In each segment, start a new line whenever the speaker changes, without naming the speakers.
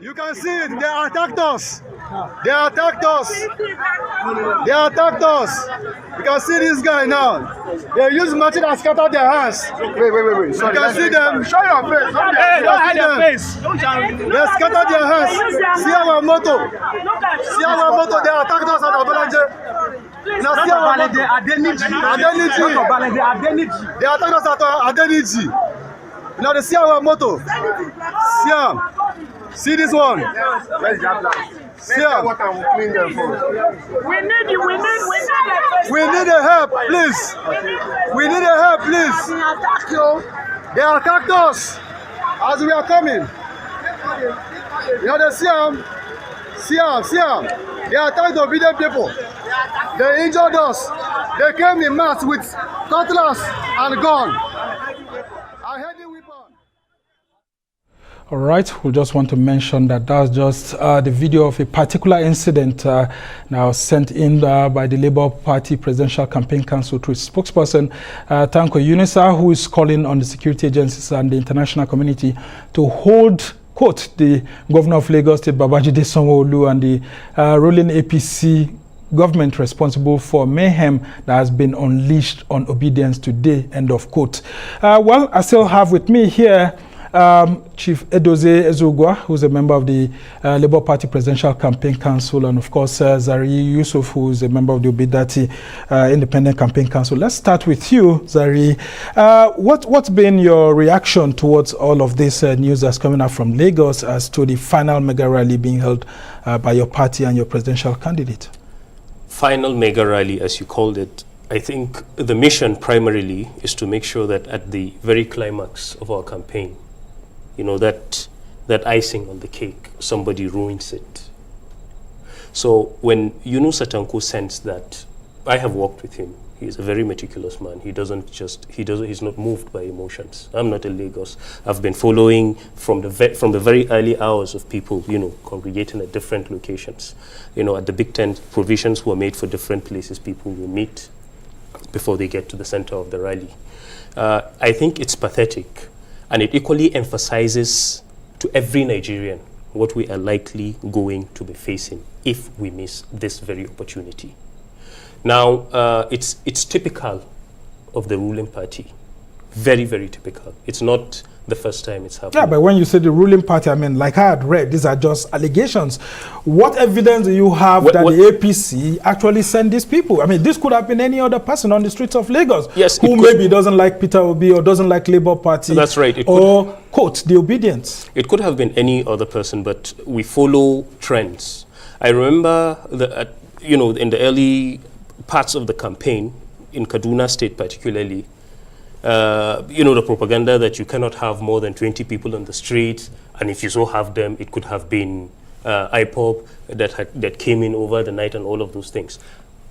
You can see it. They attacked us. They attacked us. They attacked us. You can see this guy now. They use machine and scatter their hands.
Wait.
You can see them.
Show your face.
Hey, don't hide your face. They scatter their hands. See our moto. See our moto. They attacked us at Abalanje. Now see our moto. Adeniji. They attacked us at Adeniji. Now they see our moto. See them. See this one.
Where's that black?
See them.
What can we clean them for?
We need you. We need
We need a help, please. We need a help, please. They attacked us as we are coming. You know, they see them. See them. They attacked the obedient people. They injured us. They came in mass with cutlass and gun. A heavy weapon.
All right, we just want to mention that that's just the video of a particular incident now sent in by the Labour Party Presidential Campaign Council through its spokesperson, Tanko Yunusa, who is calling on the security agencies and the international community to hold, quote, the Governor of Lagos State, Babajide Sanwo-Olu, and the ruling APC government responsible for mayhem that has been unleashed on obedience today, end of quote. Well, I still have with me here Chief Edozie Ezugwa, who's a member of the Labour Party Presidential Campaign Council, and of course Zari Yusuf, who is a member of the Obidati Independent Campaign Council. Let's start with you, Zari. What's been your reaction towards all of this news that's coming out from Lagos as to the final mega rally being held by your party and your presidential candidate?
Final mega rally, as you called it, I think the mission primarily is to make sure that at the very climax of our campaign, you know, that icing on the cake, somebody ruins it. So when Yunusa Tanko sensed that, I have worked with him. He's a very meticulous man. He's not moved by emotions. I'm not in Lagos. I've been following from the very early hours of people, you know, congregating at different locations. You know, at the Big Tent, provisions were made for different places people will meet before they get to the center of the rally. I think it's pathetic. And it equally emphasizes to every Nigerian what we are likely going to be facing if we miss this very opportunity. Now, it's typical of the ruling party. Very, very typical. It's not the first time it's happened.
Yeah, but when you say the ruling party, I mean, like I had read, these are just allegations. What evidence do you have that the APC actually sent these people? I mean, this could have been any other person on the streets of Lagos,
yes,
who maybe doesn't like Peter Obi or doesn't like Labour Party.
That's right.
Or, quote, the obedience.
It could have been any other person, but we follow trends. I remember, you know, in the early parts of the campaign, in Kaduna State particularly, you know, the propaganda that you cannot have more than 20 people on the street, and if you so have them, it could have been IPOB that came in over the night and all of those things.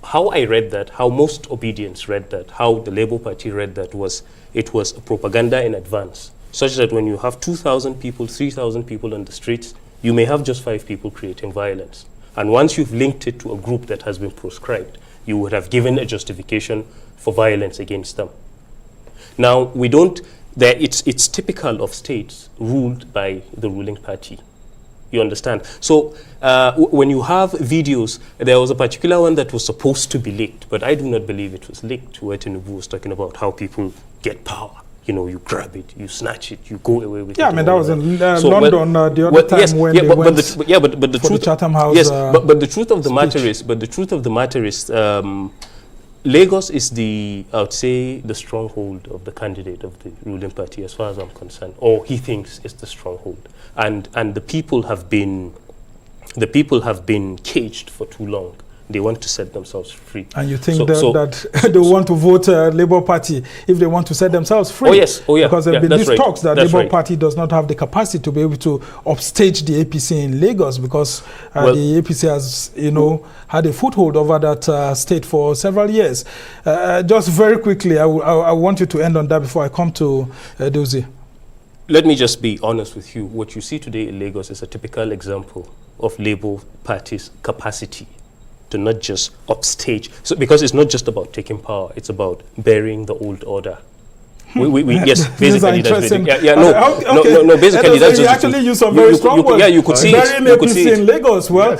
How I read that, how most obedience read that, how the Labour Party read that was, it was a propaganda in advance, such that when you have 2,000 people, 3,000 people on the streets, you may have just 5 people creating violence. And once you've linked it to a group that has been proscribed, you would have given a justification for violence against them. Now, we don't, it's typical of states ruled by the ruling party. You understand? So when you have videos, there was a particular one that was supposed to be leaked, but I do not believe it was leaked, where Tinubu was talking about how people get power. You know, you grab it, you snatch it, you go away with it.
Yeah, I mean, that was in London the other time when they went
but the truth,
Chatham House.
Yes, but the truth of the matter is, Lagos is the, I would say, the stronghold of the candidate of the ruling party, as far as I'm concerned, or he thinks it's the stronghold, and the people have been caged for too long. They want to set themselves free.
And you think that they want to vote Labour Party if they want to set themselves free?
Oh yes, oh yeah.
Because there have been these talks that
that's
Labour Party does not have the capacity to be able to upstage the APC in Lagos, because the APC has, you know, had a foothold over that state for several years. Just very quickly, I want you to end on that before I come to Edozie.
Let me just be honest with you. What you see today in Lagos is a typical example of Labour Party's capacity to not just upstage. So, because it's not just about taking power, it's about burying the old order. Yes, basically that's
interesting.
no. Basically, that's
you
just
actually use some very strong words.
Yeah, you could see
Burying
it. You could
APC
see it.
in Lagos. Well,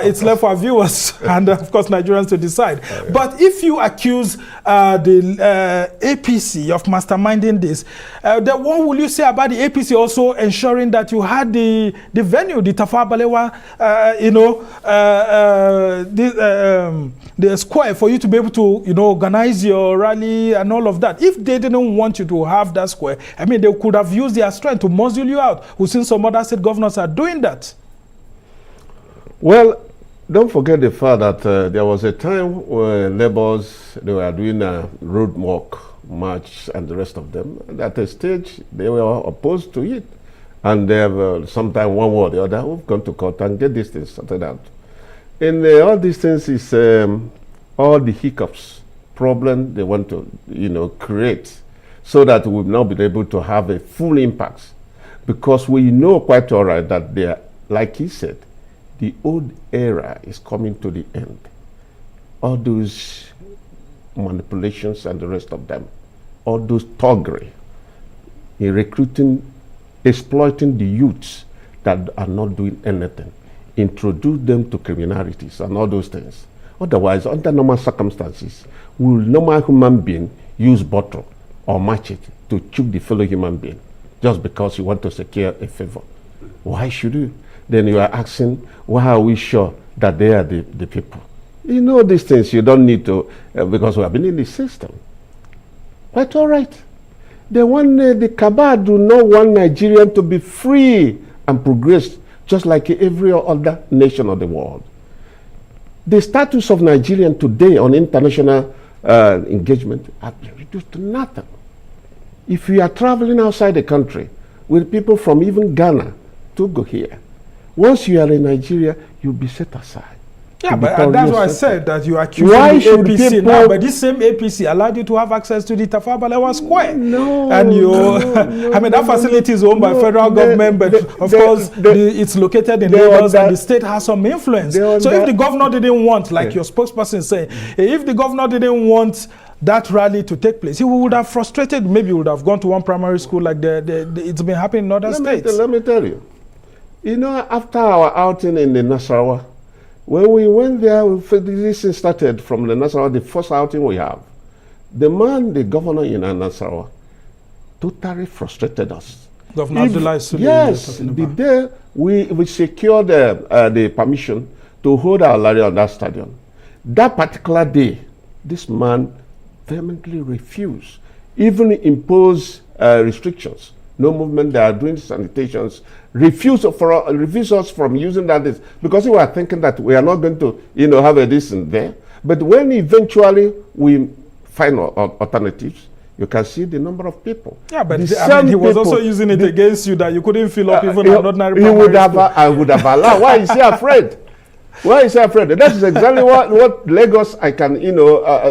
it's left for our viewers and of course Nigerians to decide. But if you accuse the APC of masterminding this, then what will you say about the APC also ensuring that you had the venue, the Tafawa Balewa, the square for you to be able to, organize your rally and all of that? If they didn't want you to have that square, I mean, they could have used their strength to muzzle you out. We've seen some other state governors are doing that.
Well, don't forget the fact that there was a time when Labours, they were doing a road walk, march, and the rest of them. And at a stage, they were opposed to it. And they have, sometime one way or the other, we've gone to court and get these things sorted out. And all these things is all the hiccups, problem they want to, create so that we'll not be able to have a full impact. Because we know quite all right that they are, like he said, the old era is coming to the end. All those manipulations and the rest of them, all those thuggery in recruiting, exploiting the youths that are not doing anything, introduce them to criminalities and all those things. Otherwise, under normal circumstances, will normal human being use bottle or match it to choke the fellow human being just because you want to secure a favor? Why should you? Then you are asking, why are we sure that they are the people? You know these things, you don't need to, because we have been in the system. Quite all right. The cabal do not want Nigerian to be free and progress just like every other nation of the world. The status of Nigerian today on international engagement has been reduced to nothing. If you are traveling outside the country with people from even Ghana to go here, once you are in Nigeria, you'll be set aside.
Yeah, but that's why I said that you accuse the APC now, but this same APC allowed you to have access to the Tafawa Balewa Square.
No,
and I mean, that facility is owned by federal government, but of course, it's located in Lagos and the state has some influence. So if the governor didn't want, like your spokesperson is saying, if the governor didn't want that rally to take place, he would have frustrated, maybe he would have gone to one primary school like it's been happening in other states.
Let me tell you, after our outing in the Nasarawa, when we went there, this started from the Nasarawa, the first outing we have. The governor in Nasarawa, totally frustrated us.
Governor Abdullahi Sule.
Yes, the day we secured the permission to hold our rally on that stadium. That particular day, this man vehemently refused, even impose restrictions. No movement, they are doing sanitations, refuse us from using that because we were thinking that we are not going to, have a distance there. But when eventually we find alternatives, you can see the number of people.
Yeah, but he was also using it against you that you couldn't fill up even an ordinary
I would have allowed. Why is he afraid? Why is he afraid? That is exactly what Lagos I can,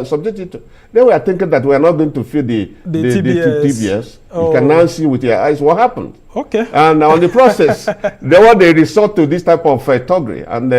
subject it to. They were thinking that we are not going to fill the TBS. Oh. You can now see with your eyes what happened.
Okay.
And on the process, they resort to this type of thuggery and,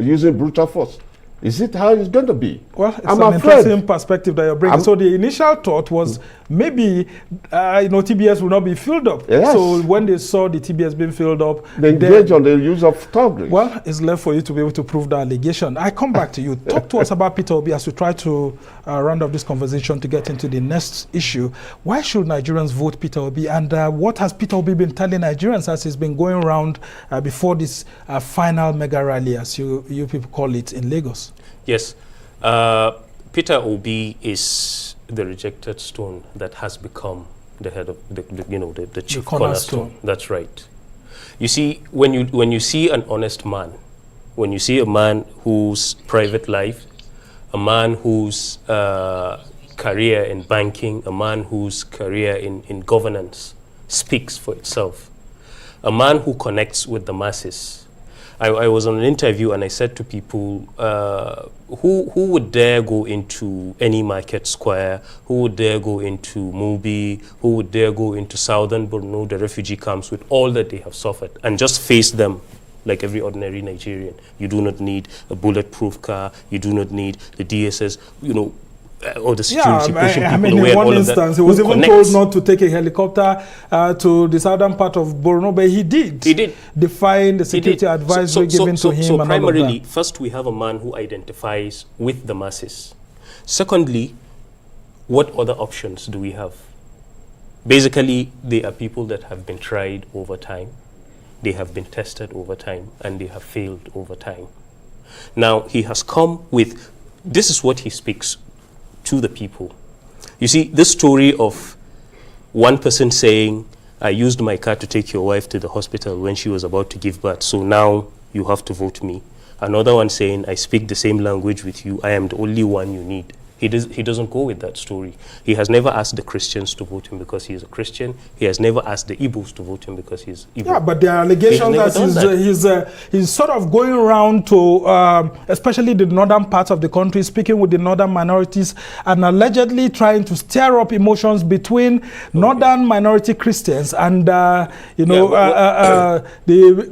using brutal force. Is it how it's going to be?
Well, it's an interesting perspective that you're bringing. So the initial thought was maybe, TBS will not be filled up.
Yes.
So when they saw the TBS being filled up,
they engaged on the use of thuggery.
Well, it's left for you to be able to prove the allegation. I come back to you. Talk to us about Peter Obi as we try to round up this conversation to get into the next issue. Why should Nigerians vote Peter Obi? And what has Peter Obi been telling Nigerians as he's been going around before this final mega rally, as you people call it, in Lagos?
Yes. Peter Obi is the rejected stone that has become the head of the chief cornerstone. That's right. You see, when you see an honest man, when you see a man whose private life, a man whose career in banking, a man whose career in governance speaks for itself, a man who connects with the masses. I was on an interview and I said to people, who would dare go into any market square? Who would dare go into Mubi? Who would dare go into Southern Borno, the refugee camps, with all that they have suffered, and just face them like every ordinary Nigerian? You do not need a bulletproof car. You do not need the DSS. or the security pushing people
in
away.
one instance, he was even told not to take a helicopter to the southern part of Borno, but he did.
He did.
Defying the security advisory given to him.
So
and
primarily,
all of that.
first we have a man who identifies with the masses. Secondly, what other options do we have? Basically, they are people that have been tried over time. They have been tested over time, and they have failed over time. Now, he has come with, this is what he speaks to the people. You see, this story of one person saying, I used my car to take your wife to the hospital when she was about to give birth, so now you have to vote me. Another one saying, I speak the same language with you, I am the only one you need. He doesn't go with that story. He has never asked the Christians to vote him because he is a Christian. He has never asked the Igbos to vote him because he's Igbo.
Yeah, but there are allegations that he's sort of going around to, especially the northern parts of the country, speaking with the northern minorities and allegedly trying to stir up emotions between northern minority Christians and, the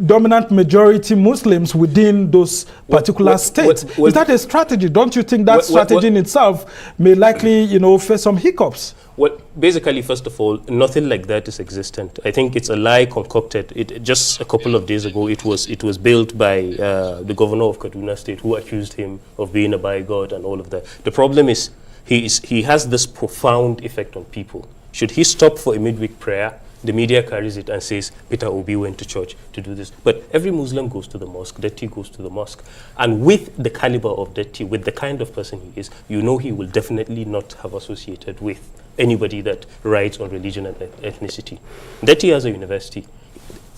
dominant majority Muslims within those particular states. Is that a strategy? Don't you think that strategy in itself may likely, face some hiccups?
Well, basically, first of all, nothing like that is existent. I think it's a lie concocted. Just a couple of days ago, it was built by the governor of Kaduna State, who accused him of being a bi-god and all of that. The problem is, he has this profound effect on people. Should he stop for a midweek prayer, the media carries it and says, Peter Obi went to church to do this. But every Muslim goes to the mosque, Detti goes to the mosque. And with the caliber of Detti, with the kind of person he is, he will definitely not have associated with anybody that writes on religion and ethnicity. Detti has a university.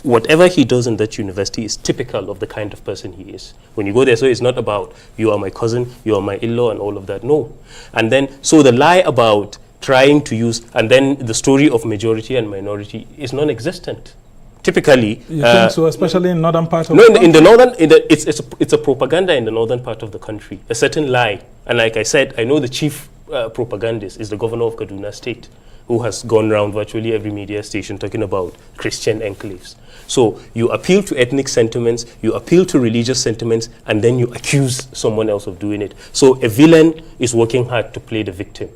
Whatever he does in that university is typical of the kind of person he is. When you go there, so it's not about, you are my cousin, you are my in-law and all of that. No. And then, so the lie about trying to use, and then the story of majority and minority is non-existent. Typically,
you think so, especially in northern part of
the country? In the northern, it's a propaganda in the northern part of the country, a certain lie. And like I said, I know the chief propagandist is the governor of Kaduna State, who has gone around virtually every media station talking about Christian enclaves. So you appeal to ethnic sentiments, you appeal to religious sentiments, and then you accuse someone else of doing it. So a villain is working hard to play the victim.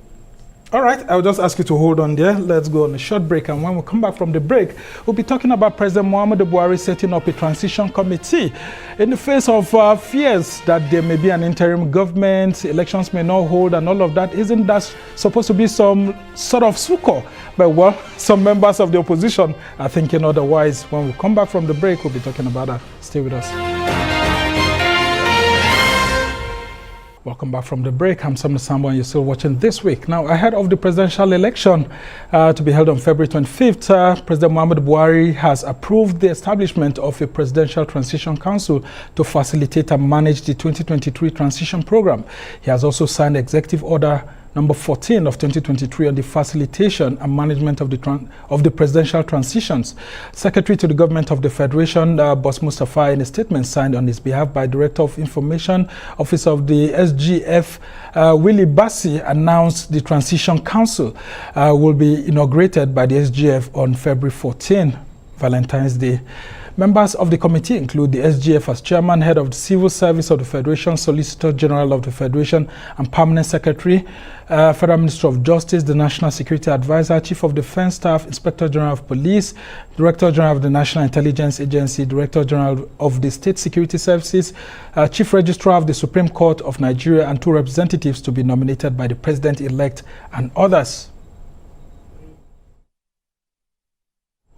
All right, I'll just ask you to hold on there. Let's go on a short break. And when we come back from the break, we'll be talking about President Muhammadu Buhari setting up a transition committee in the face of fears that there may be an interim government, elections may not hold, and all of that. Isn't that supposed to be some sort of succor? But, well, some members of the opposition are thinking otherwise. When we come back from the break, we'll be talking about that. Stay with us. Welcome back from the break. I'm Samuel Sambo and you're still watching This Week. Now, ahead of the presidential election to be held on February 25th, President Muhammadu Buhari has approved the establishment of a Presidential Transition Council to facilitate and manage the 2023 transition program. He has also signed Executive Order Number 14 of 2023 on the facilitation and management of the presidential transitions. Secretary to the Government of the Federation, Boss Mustafa, in a statement signed on his behalf by Director of Information Office of the SGF, Willie Bassi, announced the Transition Council will be inaugurated by the SGF on February 14, Valentine's Day. Members of the committee include the SGF as chairman, head of the Civil Service of the Federation, Solicitor General of the Federation, and Permanent Secretary, Federal Minister of Justice, the National Security Advisor, Chief of Defense Staff, Inspector General of Police, Director General of the National Intelligence Agency, Director General of the State Security Services, Chief Registrar of the Supreme Court of Nigeria, and 2 representatives to be nominated by the President-elect and others.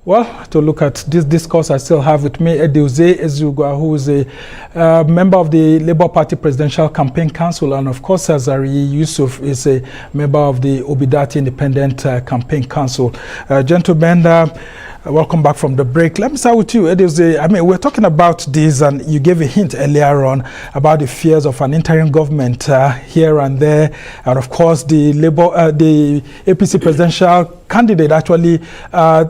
Well, to look at this discourse, I still have with me Edeuze Ezugwa, who is a member of the Labour Party Presidential Campaign Council, and of course, Azari Yusuf is a member of the Obidati Independent Campaign Council. Gentlemen, welcome back from the break. Let me start with you, Edeuze. I mean, we're talking about this, and you gave a hint earlier on about the fears of an interim government here and there, and of course, the APC presidential candidate actually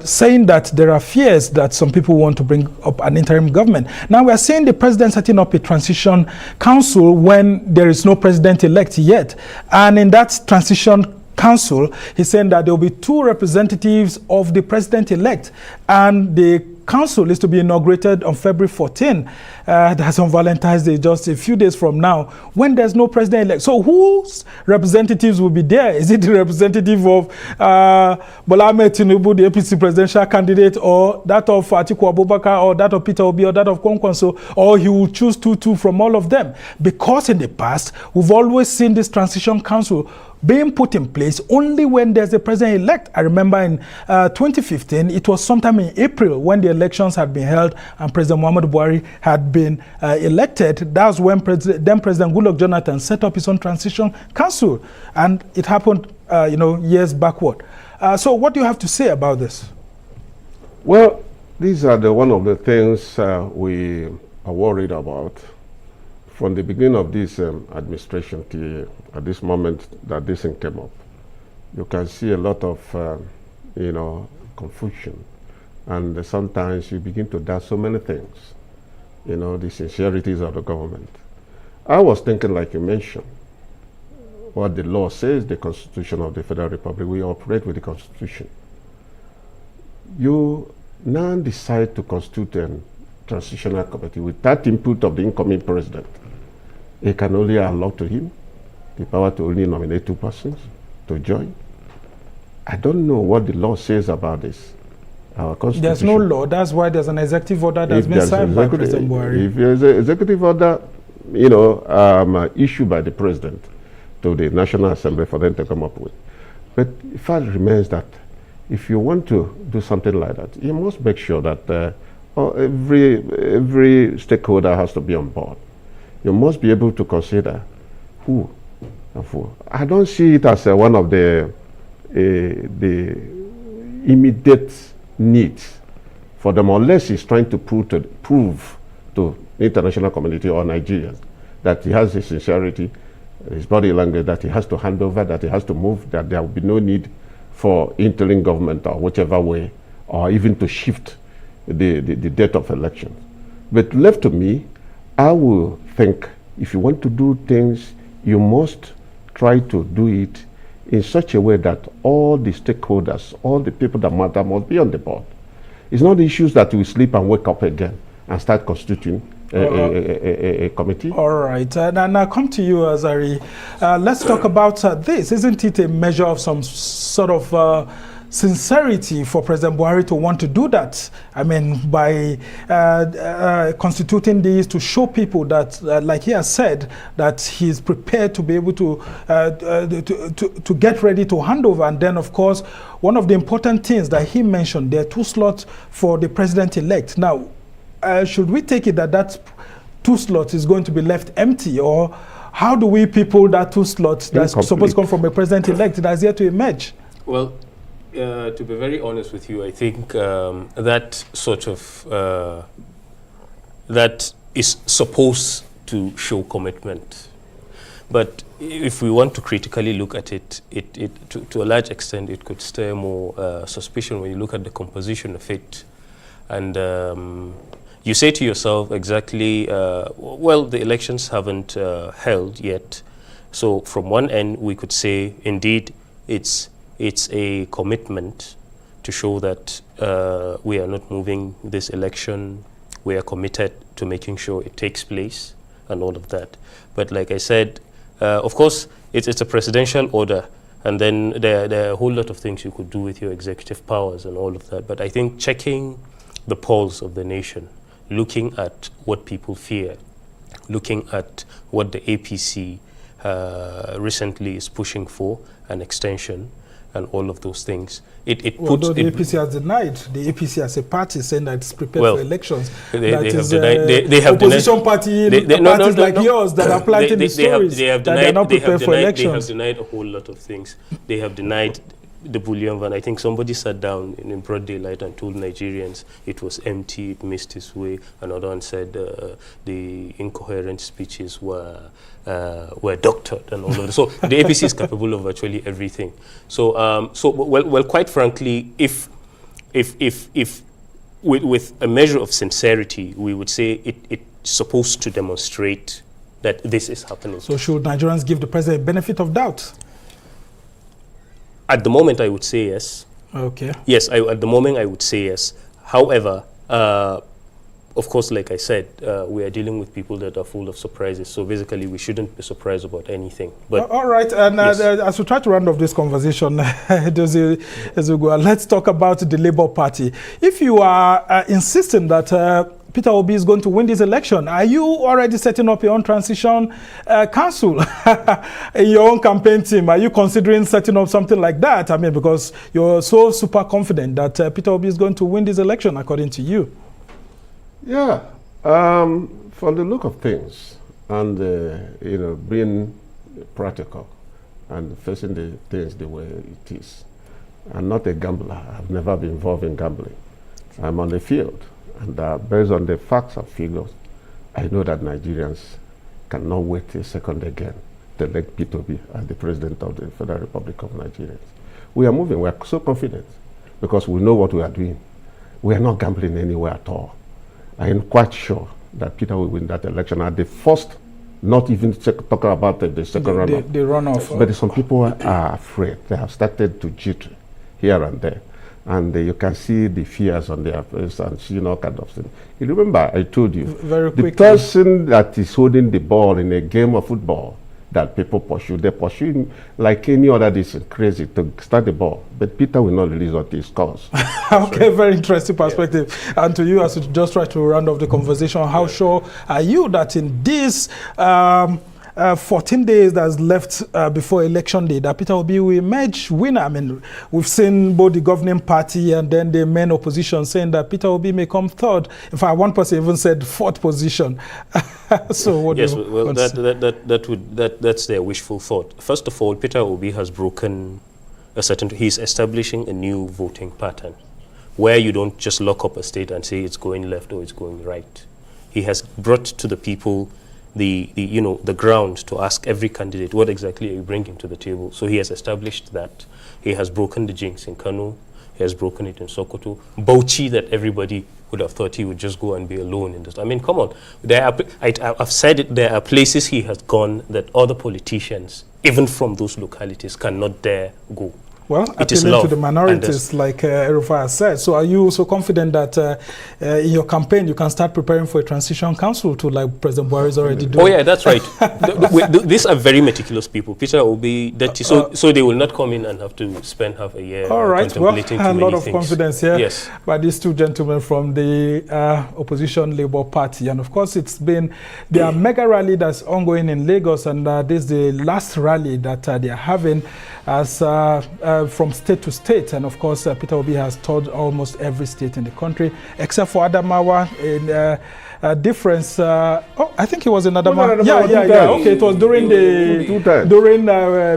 saying that there are fears that some people want to bring up an interim government. Now we are seeing the president setting up a transition council when there is no president-elect yet. And in that transition council, he's saying that there will be 2 representatives of the president-elect, and the council is to be inaugurated on February 14. That's on Valentine's Day, just a few days from now, when there's no president-elect. So whose representatives will be there? Is it the representative of Bola Ahmed Tinubu, the APC presidential candidate, or that of Atiku Abubakar, or that of Peter Obi, or that of Kwankwaso, or he will choose two from all of them? Because in the past, we've always seen this transition council being put in place only when there's a president-elect. I remember in 2015, it was sometime in April when the elections had been held and President Muhammadu Buhari had been elected. That's when then President Goodluck Jonathan set up his own transition council, and it happened, years backward. So what do you have to say about this?
Well, these are one of the things we are worried about. From the beginning of this administration to at this moment that this thing came up, you can see a lot of, confusion. And sometimes you begin to doubt so many things, the sincerities of the government. I was thinking, like you mentioned, what the law says, the Constitution of the Federal Republic, we operate with the Constitution. You now decide to constitute a transitional committee with that input of the incoming president. It can only allot to him the power to only nominate 2 persons to join. I don't know what the law says about this. Our Constitution.
There's no law. That's why there's an executive order that's been signed by President Buhari.
If there's an executive order, issued by the president to the National Assembly for them to come up with. But the fact remains that if you want to do something like that, you must make sure that every stakeholder has to be on board. You must be able to consider who and who. I don't see it as one of the immediate needs for them, unless he's trying to prove to the international community or Nigerians that he has his sincerity, his body language, that he has to hand over, that he has to move, that there will be no need for interim government or whichever way, or even to shift the date of elections. But left to me, I will think if you want to do things, you must try to do it in such a way that all the stakeholders, all the people that matter must be on the board. It's not issues that we sleep and wake up again and start constituting a committee.
All right. And I come to you, Azari. Let's talk about this. Isn't it a measure of some sort of sincerity for President Buhari to want to do that? I mean, by constituting these to show people that, like he has said, that he's prepared to be able to get ready to hand over. And then, of course, one of the important things that he mentioned, there are 2 slots for the president-elect. Now, should we take it that that 2 slots is going to be left empty, or how do we people that 2 slots that's supposed to come from a president-elect that's yet to emerge?
Well, to be very honest with you, I think that sort of that is supposed to show commitment. But if we want to critically look at it, to a large extent, it could stir more suspicion when you look at the composition of it. And you say to yourself exactly, well, the elections haven't held yet. So from one end, we could say, indeed, it's a commitment to show that we are not moving this election. We are committed to making sure it takes place and all of that. But like I said, of course, it's a presidential order, and then there are a whole lot of things you could do with your executive powers and all of that. But I think checking the pulse of the nation, looking at what people fear, looking at what the APC recently is pushing for, an extension, and all of those things.
Although the APC has denied, the APC as a party saying that it's prepared for elections.
They have
opposition parties like yours that are planting the stories that they are not prepared for elections.
They have denied a whole lot of things. They have denied the bullion van. I think somebody sat down in broad daylight and told Nigerians it was empty, it missed its way. Another one said the incoherent speeches were doctored and all of that. So the APC is capable of virtually everything. So, well, quite frankly, if with a measure of sincerity, we would say it's supposed to demonstrate that this is happening.
So should Nigerians give the president a benefit of doubt?
At the moment, I would say yes.
Okay.
Yes, at the moment, I would say yes. However, Of course, like I said, we are dealing with people that are full of surprises. So basically, we shouldn't be surprised about anything. But
all right, and
yes.
As we try to round off this conversation, let's talk about the Labour Party. If you are insisting that Peter Obi is going to win this election, are you already setting up your own transition council, your own campaign team? Are you considering setting up something like that? I mean, because you're so super confident that Peter Obi is going to win this election, according to you.
Yeah, from the look of things, and being practical and facing the things the way it is. I'm not a gambler. I've never been involved in gambling. I'm on the field, and based on the facts and figures, I know that Nigerians cannot wait a second again to elect Peter Obi as the president of the Federal Republic of Nigeria. We are moving. We are so confident because we know what we are doing. We are not gambling anywhere at all. I am quite sure that Peter will win that election at the first, not even talking about the second runoff.
The runoff.
But some people are afraid. They have started to jitter here and there. And you can see the fears on their face and all kind of things. You remember, I told you,
very
the
quickly,
person that is holding the ball in a game of football that people pursue, they pursue him like any other. This is crazy to start the ball. But Peter will not release what he scores.
Okay, very interesting perspective. Yeah. And to you, as we just try to round off the conversation, how sure are you that in this 14 days that's left before election day, that Peter Obi will emerge winner? I mean, we've seen both the governing party and then the main opposition saying that Peter Obi may come third. In fact, one person even said fourth position. So what
yes,
do you
well, that's their wishful thought. First of all, Peter Obi has broken a certain. He's establishing a new voting pattern, where you don't just lock up a state and say it's going left or it's going right. He has brought to the people the ground to ask every candidate, what exactly are you bringing to the table? So he has established that. He has broken the jinx in Kano. He has broken it in Sokoto. Bauchi, that everybody would have thought he would just go and be alone in this. I mean, come on. I've said it, there are places he has gone that other politicians, even from those localities, cannot dare go.
Well, appealing to the minorities, like El-Rufai said. So are you so confident that in your campaign you can start preparing for a transition council to, like President Buhari is already doing?
Oh yeah, that's right. These are very meticulous people. Peter will be dirty, so they will not come in and have to spend half a year contemplating
a lot of
things.
Confidence here.
Yes.
By these two gentlemen from the opposition Labour Party. And of course, it's been their mega rally that's ongoing in Lagos, and this is the last rally that they are having as from state to state. And of course, Peter Obi has toured almost every state in the country, except for Adamawa. In difference, I think he was in Adamawa. Yeah. Okay, it was during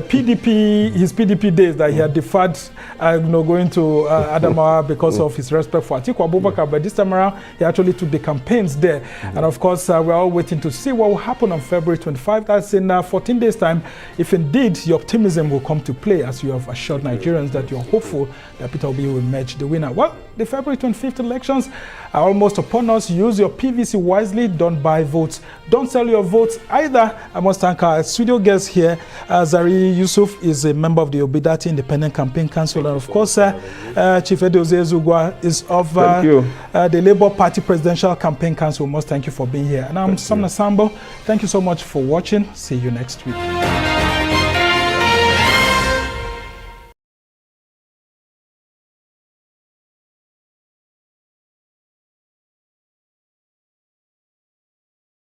PDP, his PDP days, that he had deferred going to Adamawa because of his respect for Atiku Abubakar. But this time around, he actually took the campaigns there. And of course, we're all waiting to see what will happen on February 25. That's in 14 days' time. If indeed your optimism will come to play, as you have assured Nigerians that you're hopeful that Peter Obi will emerge the winner. Well, the February 25th elections are almost upon us. Use your PVC wisely. Don't buy votes. Don't sell your votes either. I must thank our studio guest here. Zari Yusuf is a member of the Obidati Independent Campaign Council. And of course, Chief Edozie Ezugwa is of the Labour Party Presidential Campaign Council. We must thank you for being here. And I'm Samna Sambo. Thank you so much for watching. See you next week.